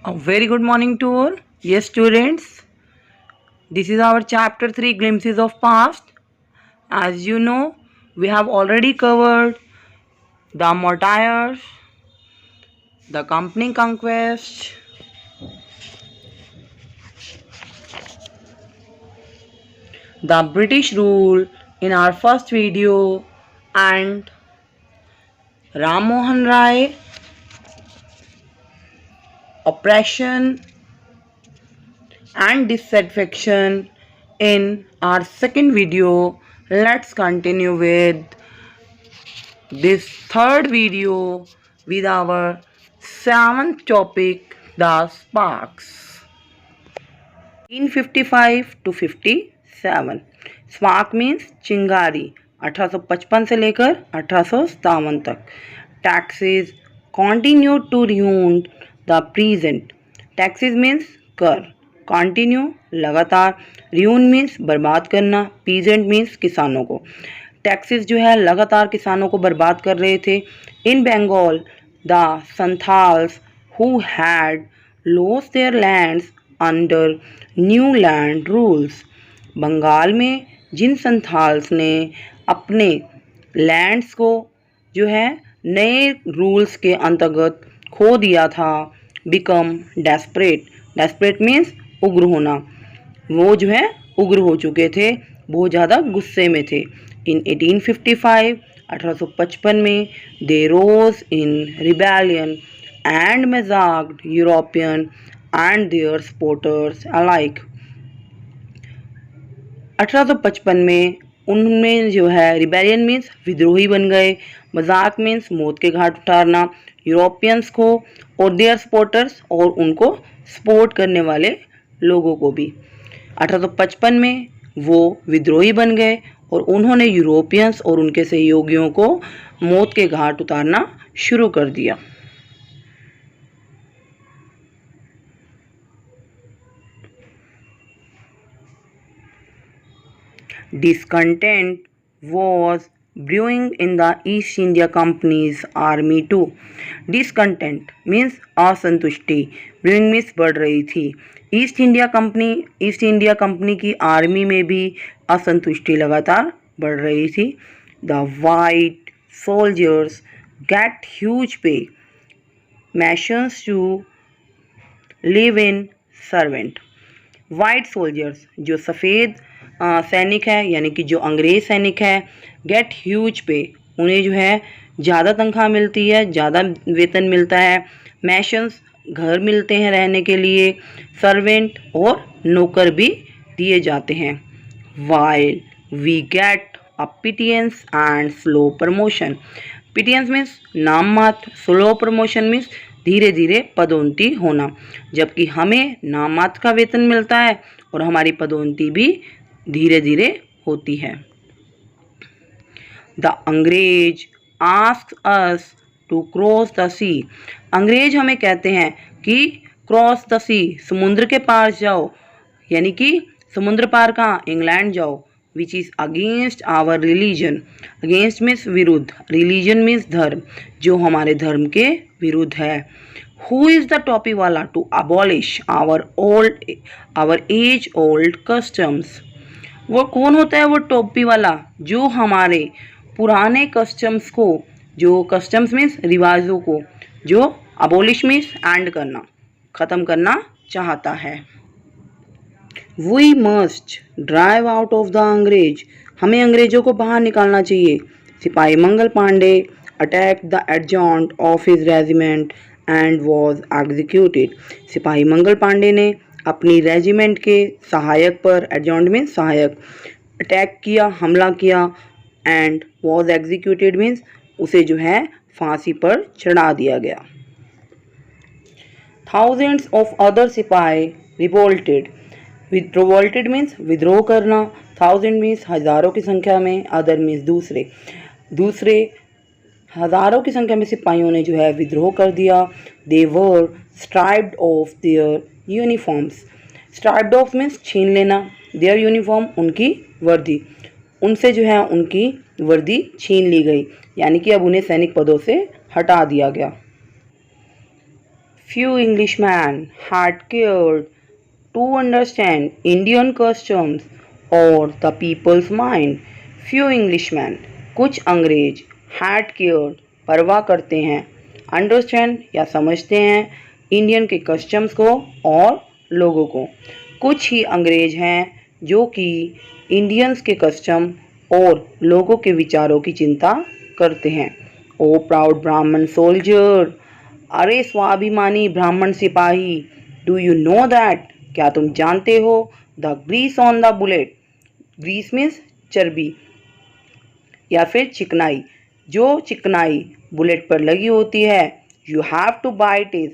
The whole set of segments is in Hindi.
A very good morning to all. Yes, students, this is our chapter 3 Glimpses of Past. As you know, we have already covered the martyrs, the company conquest, the British rule in our first video, and Ram Mohan Rai, oppression and dissatisfaction in our second video. Let's continue with this third video with our seventh topic, the sparks. 1855 to 57. Spark means चिंगारी 1855 से लेकर 1857 तक. Taxes continue to ruin the present. Taxes means कर, कंटिन्यू लगातार, ruin मीन्स बर्बाद करना, पीजेंट मीन्स किसानों को. टैक्सेस जो है लगातार किसानों को बर्बाद कर रहे थे. In Bengal the Santhals who had lost their lands under new land rules. Bengal में जिन संथाल्स ने अपने लैंड्स को जो है नए रूल्स के अंतर्गत खो दिया था, बिकम डेस्परेट. डेस्परेट मीन्स उग्र होना. वो जो है उग्र हो चुके थे, बहुत ज़्यादा गुस्से में थे. इन 1855 1855 में they rose in rebellion and massacred European and their supporters alike. 1855 में उनमें जो है रिबेलियन मीन्स विद्रोही बन गए, मजाक मीन्स मौत के घाट उतारना, यूरोपियंस को और देयर सपोर्टर्स और उनको सपोर्ट करने वाले लोगों को भी. 1855 में वो विद्रोही बन गए और उन्होंने यूरोपियंस और उनके सहयोगियों को मौत के घाट उतारना शुरू कर दिया. Discontent was brewing in the East India Company's army too. Discontent means असंतुष्टि, brewing means बढ़ रही थी. ईस्ट इंडिया कंपनी की आर्मी में भी असंतुष्टि लगातार बढ़ रही थी. The white soldiers get huge pay, mansions to live in servant. White soldiers जो सफ़ेद सैनिक है, यानी कि जो अंग्रेज़ सैनिक है, गेट ह्यूज पे, उन्हें जो है ज़्यादा तनख्वाह मिलती है, ज़्यादा वेतन मिलता है. मैशंस घर मिलते हैं रहने के लिए, सर्वेंट और नौकर भी दिए जाते हैं. While we get a pittance and slow promotion. Pittance means नाम मात्र, स्लो प्रमोशन मीन्स धीरे धीरे पदोन्नति होना. जबकि हमें नाम मात्र का वेतन मिलता है और हमारी पदोन्नति भी धीरे धीरे होती है. The Angrez ask us to cross the sea. अंग्रेज हमें कहते हैं कि क्रॉस द सी, समुद्र के पार जाओ, यानी कि समुद्र पार कहाँ, इंग्लैंड जाओ. Which is against our religion. Against means विरुद्ध, रिलीजन मीन्स धर्म, जो हमारे धर्म के विरुद्ध है. हु इज़ द टोपी वाला to abolish our age old customs. वो कौन होता है वो टोपी वाला, जो हमारे पुराने कस्टम्स को, जो कस्टम्स मीन्स रिवाजों को, जो अबोलिश मीन्स एंड करना, ख़त्म करना चाहता है. We must drive out of the Angrez. हमें अंग्रेज़ों को बाहर निकालना चाहिए. Sipahi Mangal Pandey attack the adjutant of his regiment and was executed. सिपाही मंगल पांडे ने अपनी रेजिमेंट के सहायक पर, एडजॉन्ट मीन्स सहायक, अटैक किया, हमला किया, एंड वॉज एग्जीक्यूटेड मीन्स उसे जो है फांसी पर चढ़ा दिया गया. थाउजेंड्स ऑफ अदर सिपाही रिवोल्टेड. रिवोल्टेड मीन्स विद्रोह करना, थाउजेंड मीन्स हज़ारों की संख्या में, अदर मीन्स दूसरे हज़ारों की संख्या में सिपाहियों ने जो है विद्रोह कर दिया. They were stripped off their uniforms. Stripped off means छीन लेना, देयर यूनिफॉर्म उनकी वर्दी, उनसे जो है उनकी वर्दी छीन ली गई, यानी कि अब उन्हें सैनिक पदों से हटा दिया गया. Few Englishmen had cared to understand Indian customs or the people's mind. Few Englishmen, कुछ अंग्रेज, had cared, परवाह करते हैं, understand या समझते हैं, इंडियन के कस्टम्स को और लोगों को. कुछ ही अंग्रेज हैं जो कि इंडियंस के कस्टम और लोगों के विचारों की चिंता करते हैं. ओ प्राउड ब्राह्मण सोल्जर, अरे स्वाभिमानी ब्राह्मण सिपाही, डू यू नो दैट, क्या तुम जानते हो, the grease on the bullet, grease means चर्बी या फिर चिकनाई, जो चिकनाई बुलेट पर लगी होती है, you have to bite is,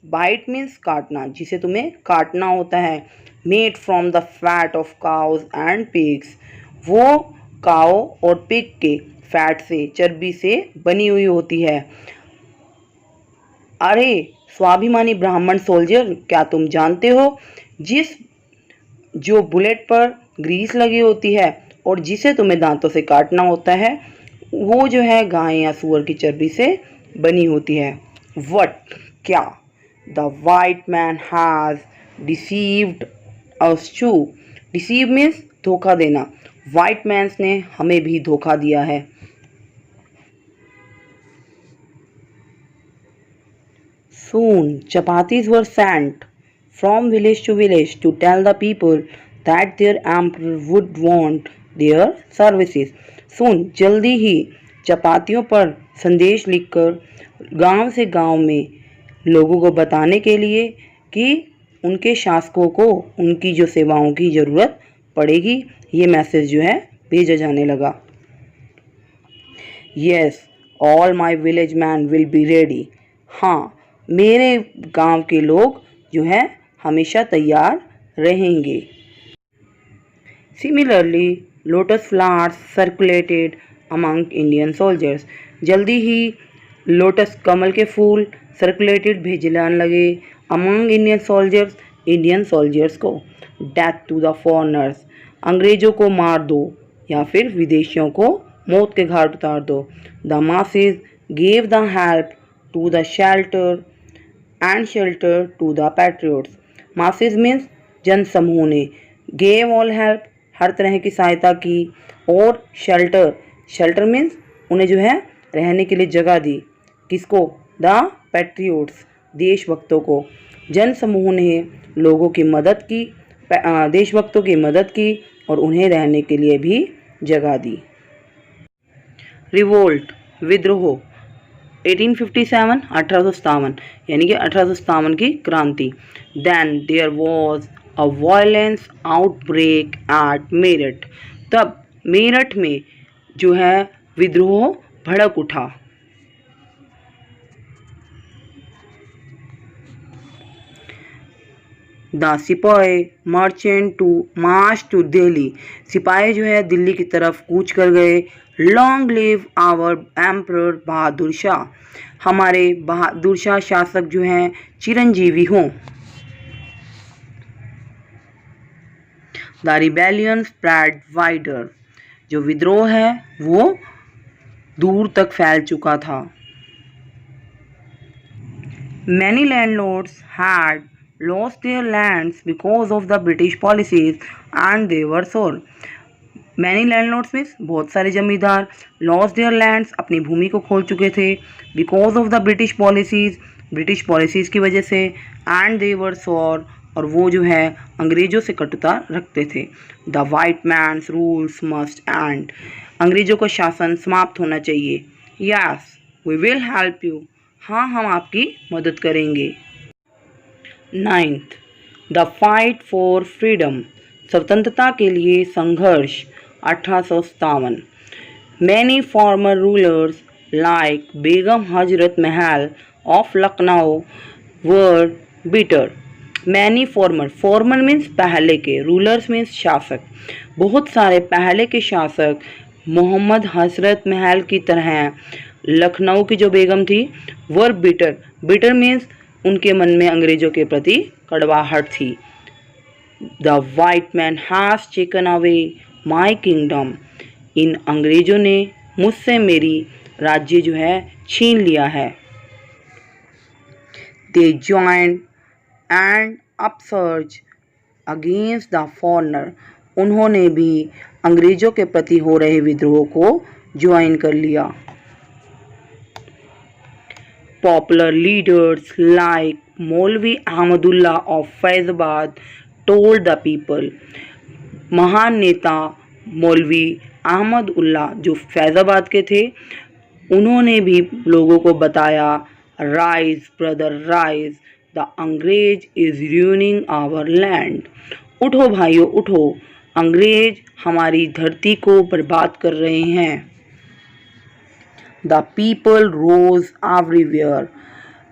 bite means काटना, जिसे तुम्हें काटना होता है, made from the fat of cows and pigs, वो काओ और पिग के फैट से, चर्बी से बनी हुई होती है. अरे स्वाभिमानी ब्राह्मण सोल्जर, क्या तुम जानते हो, जो बुलेट पर ग्रीस लगी होती है और जिसे तुम्हें दांतों से काटना होता है, वो जो है गाय या सूअर की चर्बी से बनी होती है. वट, क्या, the white man has deceived us too, deceive means धोखा देना, वाइट मैन्स ने हमें भी धोखा दिया है. Soon chapatis were sent from village to village to tell the people that their emperor would want their services. Soon जल्दी ही चपातियों पर संदेश लिखकर गांव से गांव में लोगों को बताने के लिए कि उनके शासकों को उनकी जो सेवाओं की ज़रूरत पड़ेगी, ये मैसेज जो है भेजा जाने लगा. Yes, all my village men will be ready. हाँ, मेरे गांव के लोग जो है हमेशा तैयार रहेंगे. Similarly, lotus flowers circulated among Indian soldiers. जल्दी ही लोटस कमल के फूल सर्कुलेटेड भेजे जाने लगे among Indian soldiers, Indian soldiers को. Death to the foreigners, अंग्रेजों को मार दो या फिर विदेशियों को मौत के घाट उतार दो. The masses gave the help to the shelter and shelter to the patriots. Masses means जन समूह ने, gave all help हर तरह की सहायता की, और shelter, shelter means उन्हें जो है रहने के लिए जगह दी. किसको, the patriots, देशभक्तों को. जन समूह ने लोगों की मदद की, देशभक्तों की मदद की और उन्हें रहने के लिए भी जगह दी. रिवोल्ट, विद्रोह, 1857, 1857, यानी कि 1857 की क्रांति. Then there was a violence outbreak at Meerut, तब मेरठ में जो है विद्रोह भड़क उठा. The sipahi marched to march to Delhi, सिपाही जो है दिल्ली की तरफ कूच कर गए. Long live our emperor Bahadur Shah, हमारे बहादुर शाह शासक जो हैं चिरंजीवी हों. द रिबेलियन स्प्रेड वाइडर, जो विद्रोह है वो दूर तक फैल चुका था. Many landlords had lost their lands because of the British policies and they were sold. Many landlords means बहुत सारे जमींदार, lost their lands, अपनी भूमि को खोल चुके थे, because of the British policies, British policies की वजह से, and they were sold, और वो जो है अंग्रेजों से कटुता रखते थे. The white man's rules must end, अंग्रेजों का शासन समाप्त होना चाहिए. Yes, we will help you, हाँ हम आपकी मदद करेंगे. 9th, the fight for freedom, स्वतंत्रता के लिए संघर्ष, 1857. Many farmer rulers like Begum Hazrat Mahal of Lucknow were bitter. Many farmer, farmer means पहले के, रूलर्स मीन्स शासक. बहुत सारे पहले के शासक मोहम्मद हजरत महल की तरह लखनऊ की जो बेगम थी, वर बिटर, बिटर मीन्स उनके मन में अंग्रेजों के प्रति कड़वाहट थी. The white man has taken away my kingdom, इन अंग्रेजों ने मुझसे मेरी राज्य जो है छीन लिया है. they joined an upsurge against the foreigner. उन्होंने भी अंग्रेजों के प्रति हो रहे विद्रोह को ज्वाइन कर लिया. Popular leaders like Maulvi Ahmadullah of Faizabad told the people. महान नेता मौलवी अहमद उल्ला जो फैज़ाबाद के थे, उन्होंने भी लोगों को बताया, राइज ब्रदर राइज, द अंग्रेज इज रूइनिंग आवर लैंड. उठो भाइयों उठो, अंग्रेज हमारी धरती को बर्बाद कर रहे हैं. द पीपल रोज एवरीवेयर,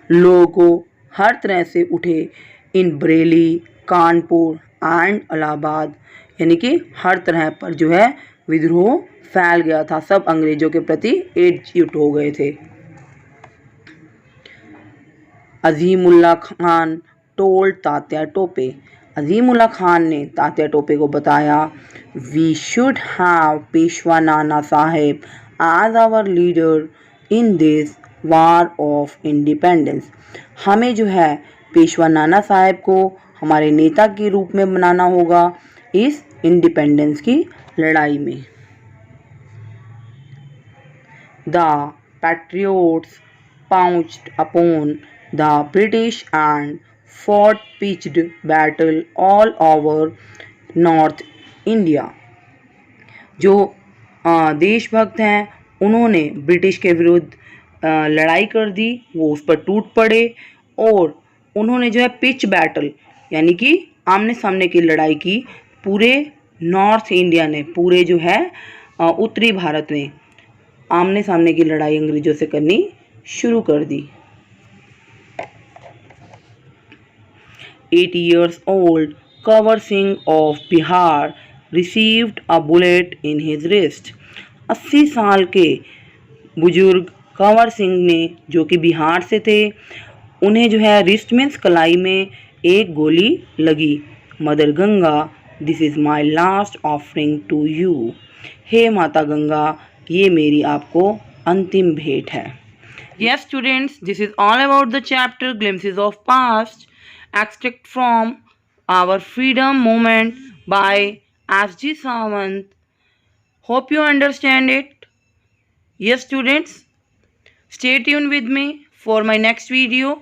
लोगों हर तरह से उठे. इन बरेली, कानपुर एंड इलाहाबाद, यानी कि हर तरह पर जो है विद्रोह फैल गया था. सब अंग्रेजों के प्रति एकजुट हो गए थे. अजीमुल्ला खान टोल्ड तात्या टोपे, अजीमुल्ला खान ने तात्या टोपे को बताया, we should have Peshwa Nana Saheb as our leader in this war of independence. हमें जो है पेशवा नाना साहेब को हमारे नेता के रूप में बनाना होगा इस इंडिपेंडेंस की लड़ाई में. The patriots pounced upon the British and fought pitched battle all over North India. जो देशभक्त हैं उन्होंने ब्रिटिश के विरुद्ध लड़ाई कर दी, वो उस पर टूट पड़े और उन्होंने जो है पिच बैटल यानी कि आमने सामने की लड़ाई की पूरे नॉर्थ इंडिया ने, पूरे जो है उत्तरी भारत ने आमने सामने की लड़ाई अंग्रेजों से करनी शुरू कर दी. 8 years old Kanwar Singh of Bihar received a bullet in his wrist. 80 साल के बुजुर्ग कंवर सिंह ने, जो कि बिहार से थे, उन्हें जो है रिस्ट मीन्स कलाई में एक गोली लगी. Mother Ganga, this is my last offering to you. हे माता गंगा, ये मेरी आपको अंतिम भेंट है. Yes students, this is all about the chapter Glimpses of Past, extract from our freedom movement by S.G. Sawant. Hope you understand it. Yes students, stay tuned with me for my next video.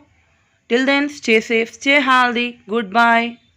Till then, stay safe, stay healthy. Goodbye.